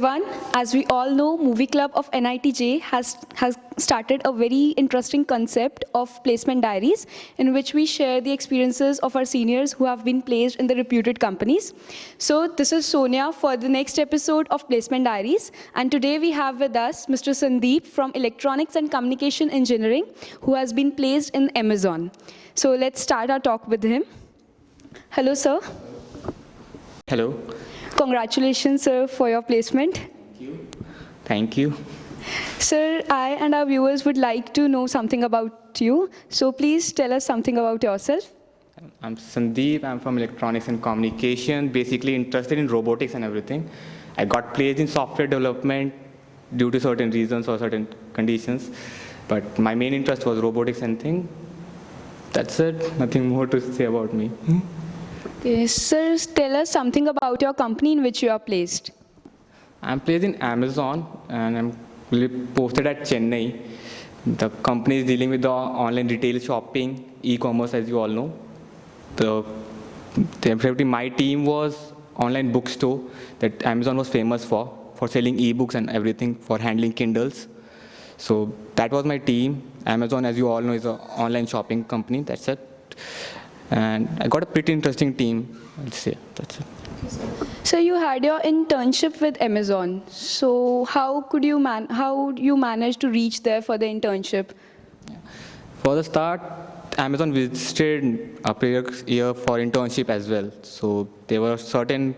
everyone. As we all know, Movie Club of NITJ has started a very interesting concept of placement diaries, in which we share the experiences of our seniors who have been placed in the reputed companies. So this is Sonia for the next episode of Placement Diaries, and today we have with us Mr. Sandeep from Electronics and Communication Engineering, who has been placed in Amazon. So let's start our talk with him. Hello, sir. Hello. Congratulations, sir, for your placement. Thank you. Thank you. Sir, I and our viewers would like to know something about you. So please tell us something about yourself. I'm Sandeep. I'm from Electronics and Communication, basically interested in robotics and everything. I got placed in software development due to certain reasons or certain conditions. But my main interest was robotics and thing. That's it. Nothing more to say about me. Okay, sir, tell us something about your company in which you are placed. I'm placed in Amazon and I'm posted at Chennai. The company is dealing with the online retail shopping, e-commerce, as you all know. My team was online bookstore that Amazon was famous for selling ebooks and everything, for handling Kindles. So that was my team. Amazon, as you all know, is an online shopping company. That's it. And I got a pretty interesting team, I'll say. That's it. So you had your internship with Amazon. So how you manage to reach there for the internship? For the start, Amazon visited a previous year for internship as well. So there were certain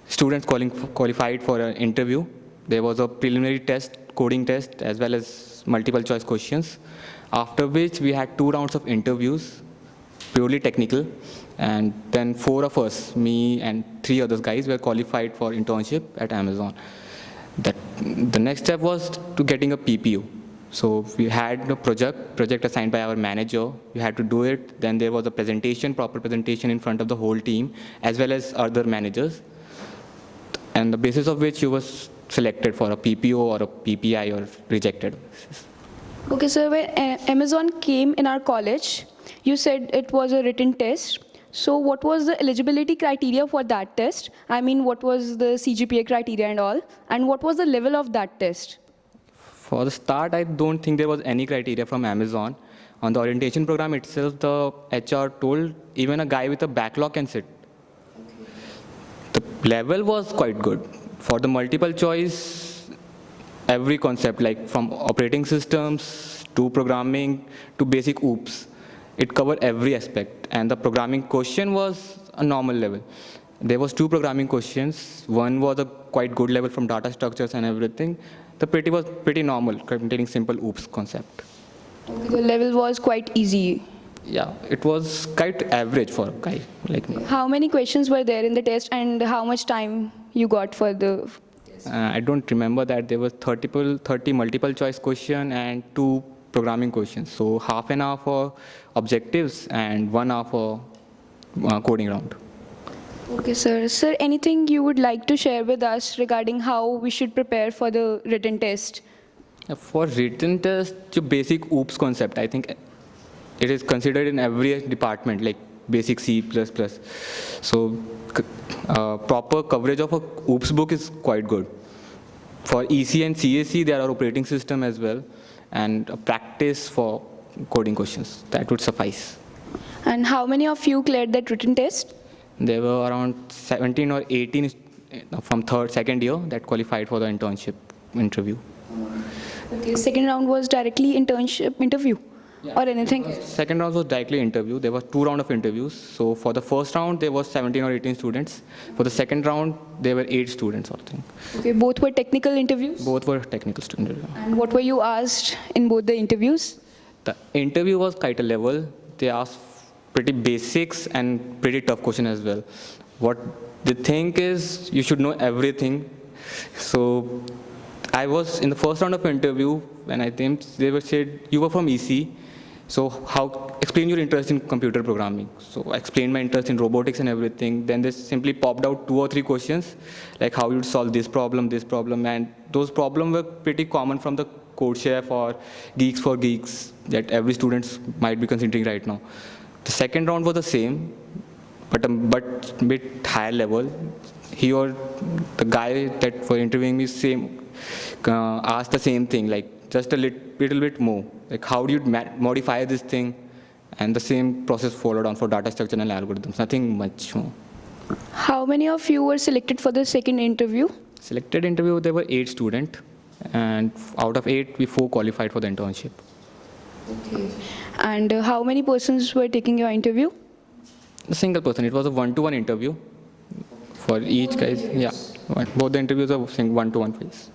students qualified for an interview. There was a preliminary test, coding test, as well as multiple choice questions. After which we had 2 rounds of interviews, purely technical, and then 4 of us, me and 3 other guys, were qualified for internship at Amazon. The next step was to getting a PPO. So we had a project assigned by our manager. We had to do it. Then there was a presentation, proper presentation in front of the whole team, as well as other managers, and the basis of which you was selected for a PPO or a PPI or rejected. Okay, so when Amazon came in our college, you said it was a written test. So what was the eligibility criteria for that test? I mean, what was the CGPA criteria and all? And what was the level of that test? For the start, I don't think there was any criteria from Amazon. On the orientation program itself, the HR told even a guy with a backlog can sit. Okay. The level was quite good. For the multiple choice, every concept, like from operating systems to programming to basic OOPs, it covered every aspect, and the programming question was a normal level. There was 2 programming questions. One was a quite good level from data structures and everything. The pretty was pretty normal, containing simple OOPs concept. Okay, the level was quite easy. Yeah, it was quite average for a guy like me. How many questions were there in the test, and how much time you got for the test? I don't remember that. There was 30 multiple choice question and 2 programming questions. So half an hour for objectives and 1 hour for coding round. Okay, sir. Sir, anything you would like to share with us regarding how we should prepare for the written test? For written test, your basic OOPs concept, I think it is considered in every department, like basic C++. So proper coverage of a OOPs book is quite good. For EC and CAC, there are operating system as well, and a practice for coding questions. That would suffice. And how many of you cleared that written test? There were around 17 or 18 from second year that qualified for the internship interview. Okay, second round was directly internship interview, or anything? Second round was directly interview. There were 2 rounds of interviews. So for the first round, there was 17 or 18 students. For the second round, there were 8 students, I think. Okay, both were technical interviews? Both were technical students. And what were you asked in both the interviews? The interview was quite a level. They asked pretty basics and pretty tough question as well. What they think is you should know everything. So I was in the first round of interview, when I think they were said, you were from EC, so explain your interest in computer programming. So I explained my interest in robotics and everything. Then they simply popped out 2 or 3 questions, like how you'd solve this problem, and those problems were pretty common from the code chef or geeks for geeks that every student might be considering right now. The second round was the same. but bit higher level. He or the guy that for interviewing me asked the same thing, like just a little bit more. Like how do you modify this thing? And the same process followed on for data structure and algorithms, nothing much more. How many of you were selected for the second interview? Selected interview, there were 8 students, and out of 8, we 4 qualified for the internship. Okay. And how many persons were taking your interview? A single person. It was a one-to-one interview for each guys. Yeah, both the interviews are one-to-one phase.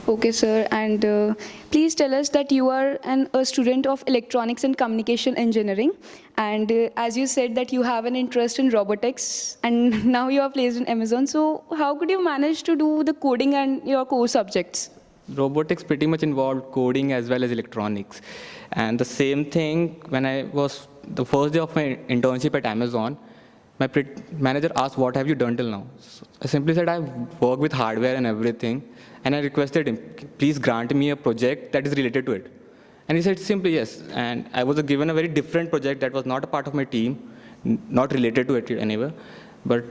Okay, sir. And please tell us that you are a student of electronics and communication engineering. And as you said that you have an interest in robotics, and now you are placed in Amazon. So how could you manage to do the coding and your core subjects? Robotics pretty much involved coding as well as electronics. And the same thing, when I was the first day of my internship at Amazon, my manager asked, what have you done till now? So I simply said, I've worked with hardware and everything. And I requested him, please grant me a project that is related to it. And he said simply yes. And I was given a very different project that was not a part of my team, not related to it anywhere. But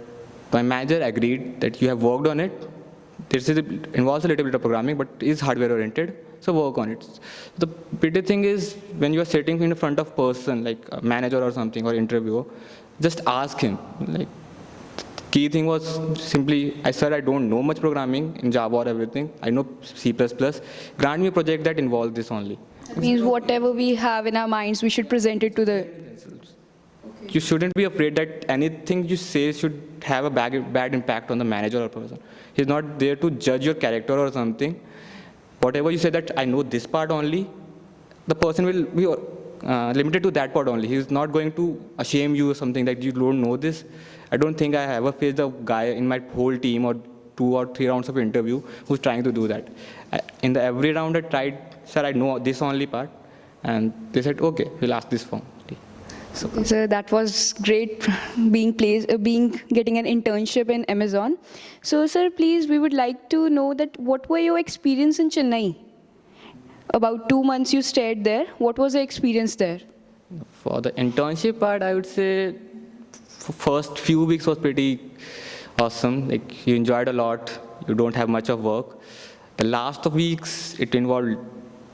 my manager agreed that you have worked on it. This involves a little bit of programming, but is hardware oriented, so work on it. The pretty thing is, when you are sitting in front of person, like a manager or something, or interviewer, just ask him. Like, key thing was simply, I said I don't know much programming in Java or everything. I know C++. Grant me a project that involves this only. That means whatever we have in our minds, we should present it to the... You shouldn't be afraid that anything you say should have a bad impact on the manager or person. He's not there to judge your character or something. Whatever you say that I know this part only, the person will be limited to that part only. He's not going to shame you or something that you don't know this. I don't think I ever faced a guy in my whole team or 2 or 3 rounds of interview who's trying to do that. In the every round I tried, sir, I know this only part. And they said, okay, we'll ask this form. So, sir, that was great getting an internship in Amazon. So, sir, please, we would like to know that what were your experience in Chennai? About 2 months you stayed there. What was the experience there? For the internship part, I would say first few weeks was pretty awesome. Like, you enjoyed a lot. You don't have much of work. The last of weeks, it involved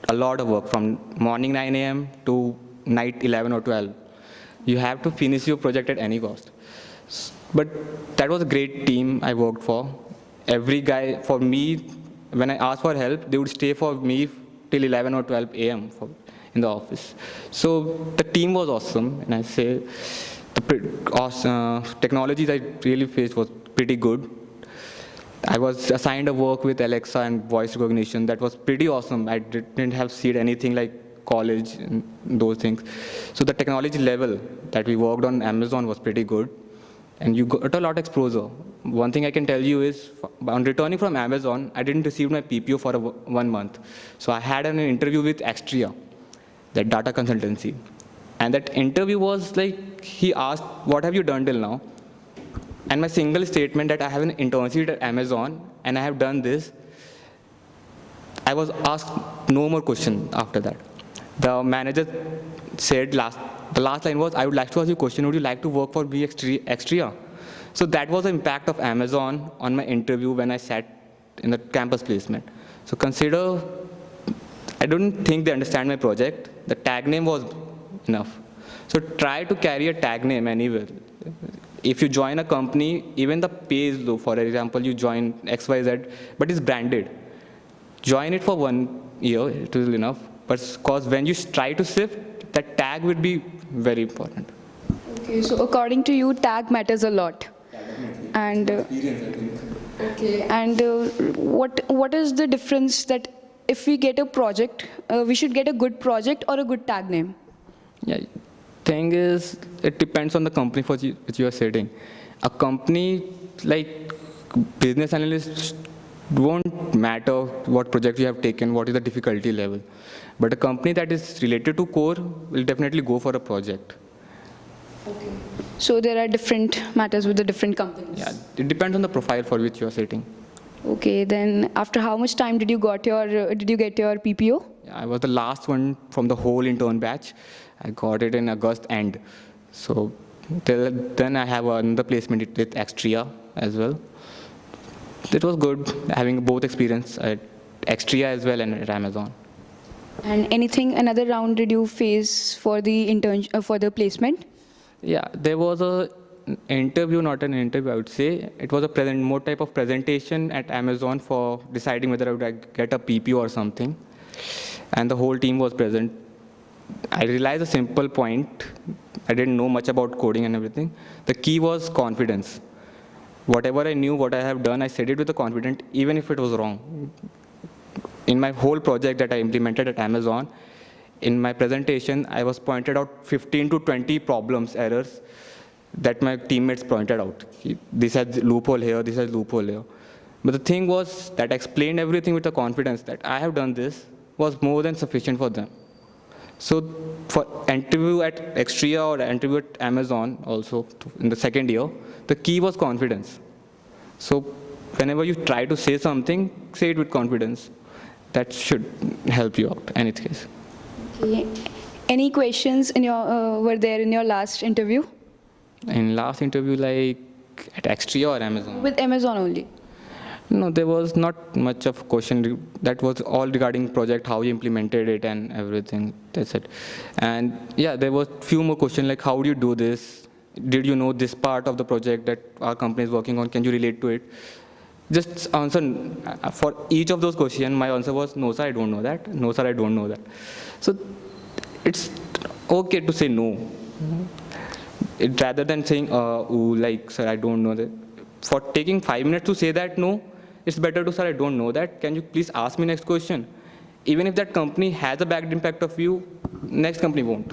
a lot of work from morning 9 a.m. to night 11 or 12. You have to finish your project at any cost. But that was a great team I worked for. Every guy, for me, when I asked for help, they would stay for me till 11 or 12 a.m. in the office. So the team was awesome, and I say the technologies I really faced was pretty good. I was assigned a work with Alexa and voice recognition that was pretty awesome. I didn't have seen anything like college and those things. So the technology level that we worked on Amazon was pretty good, and you got a lot of exposure. One thing I can tell you is, on returning from Amazon, I didn't receive my PPO for 1 month. So I had an interview with Extria, that data consultancy. And that interview was like, he asked, what have you done till now? And my single statement that I have an internship at Amazon and I have done this, I was asked no more question after that. The manager said the last line was, I would like to ask you a question, would you like to work for Extria? So that was the impact of Amazon on my interview when I sat in the campus placement. So consider, I don't think they understand my project. The tag name was enough. So try to carry a tag name anywhere. If you join a company, even the pay is low. For example, you join XYZ, but it's branded. Join it for 1 year, it is enough. But because when you try to shift, that tag would be very important. Okay, so according to you, tag matters a lot. And okay, and what is the difference that if we get a project, we should get a good project or a good tag name? Yeah, thing is, it depends on the company for which you are sitting. A company like business analyst won't matter what project you have taken, what is the difficulty level. But a company that is related to core will definitely go for a project. Okay. So there are different matters with the different companies. Yeah, it depends on the profile for which you are sitting. Okay, then after how much time did you get your PPO? Yeah, I was the last one from the whole intern batch. I got it in August end. So Till then, I have another placement with Extria as well. It was good having both experience at Extria as well and at Amazon. And another round did you face for the for the placement? Yeah, there was a interview, not an interview, I would say. It was a more type of presentation at Amazon for deciding whether I would get a PPO or something. And the whole team was present. I realized a simple point. I didn't know much about coding and everything. The key was confidence. Whatever I knew, what I have done, I said it with a confidence, even if it was wrong. In my whole project that I implemented at Amazon, in my presentation, I was pointed out 15 to 20 problems, errors that my teammates pointed out. This has loophole here, this has loophole here. But the thing was that I explained everything with the confidence that I have done this was more than sufficient for them. So for interview at Extria or interview at Amazon also in the second year, the key was confidence. So whenever you try to say something, say it with confidence. That should help you out, in any case. Okay. Any questions in your were there in your last interview? In last interview, like at Extria or Amazon? With Amazon only. No, there was not much of question. That was all regarding project, how you implemented it and everything. That's it. And yeah, there was few more questions like how do you do this? Did you know this part of the project that our company is working on? Can you relate to it? Just answer for each of those questions. My answer was no, sir, I don't know that. No, sir, I don't know that. So it's okay to say no. Rather than saying, like, sir, I don't know that. For taking 5 minutes to say that no, it's better to, sir, I don't know that. Can you please ask me next question? Even if that company has a bad impact of you, next company won't.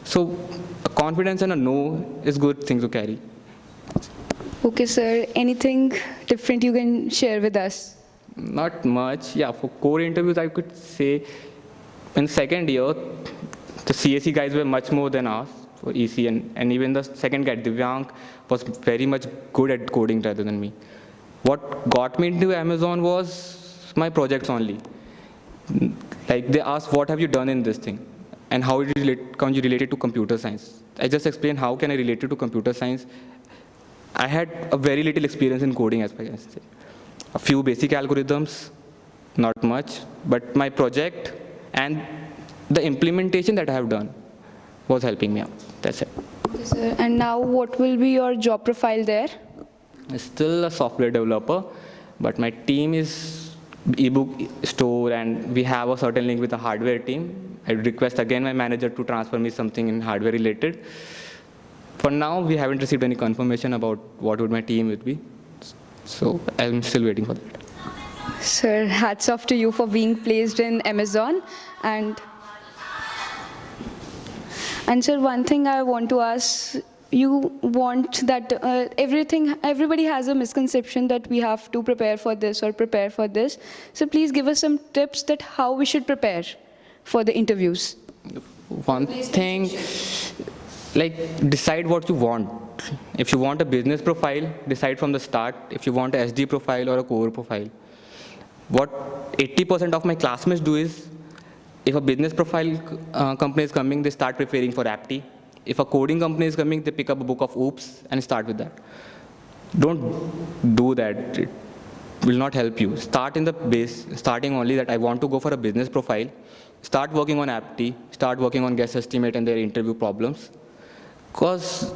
So a confidence and a no is good thing to carry. Okay, sir. Anything different you can share with us? Not much. Yeah, for core interviews, I could say in second year, the CSE guys were much more than us for EC, and even the second guy, Divyang, was very much good at coding rather than me. What got me into Amazon was my projects only. Like they asked, what have you done in this thing? And how can you relate it to computer science? I just explained how can I relate it to computer science. I had a very little experience in coding as far as I say. A few basic algorithms, not much, but my project and the implementation that I have done was helping me out. That's it. Okay, sir. And now what will be your job profile there? Still a software developer, but my team is ebook store and we have a certain link with the hardware team. I request again my manager to transfer me something in hardware related. For now, we haven't received any confirmation about what would my team would be. So I'm still waiting for that. Sir, hats off to you for being placed in Amazon. And sir, one thing I want to ask, you want that everybody has a misconception that we have to prepare for this or prepare for this. So please give us some tips that how we should prepare for the interviews. One thing, like decide what you want. If you want a business profile, decide from the start. If you want a SD profile or a core profile. What 80% of my classmates do is, if a business profile company is coming, they start preparing for APT. If a coding company is coming, they pick up a book of OOPS and start with that. Don't do that. It will not help you. Start in the base, starting only that I want to go for a business profile. Start working on APT, start working on guess estimate and their interview problems. Because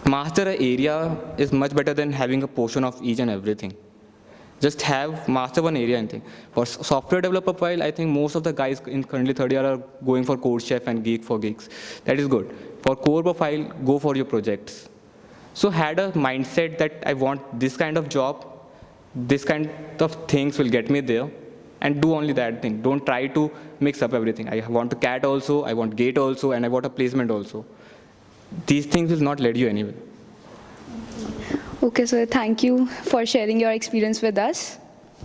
master an area is much better than having a portion of each and everything. Just have master one area and thing. For software developer profile, I think most of the guys in currently third year are going for Code Chef and Geek for Geeks. That is good. For core profile, go for your projects. So had a mindset that I want this kind of job, this kind of things will get me there, and do only that thing. Don't try to mix up everything. I want a CAT also, I want gate also, and I want a placement also. These things will not lead you anywhere. Okay, sir. Thank you for sharing your experience with us.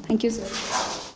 Thank you, sir.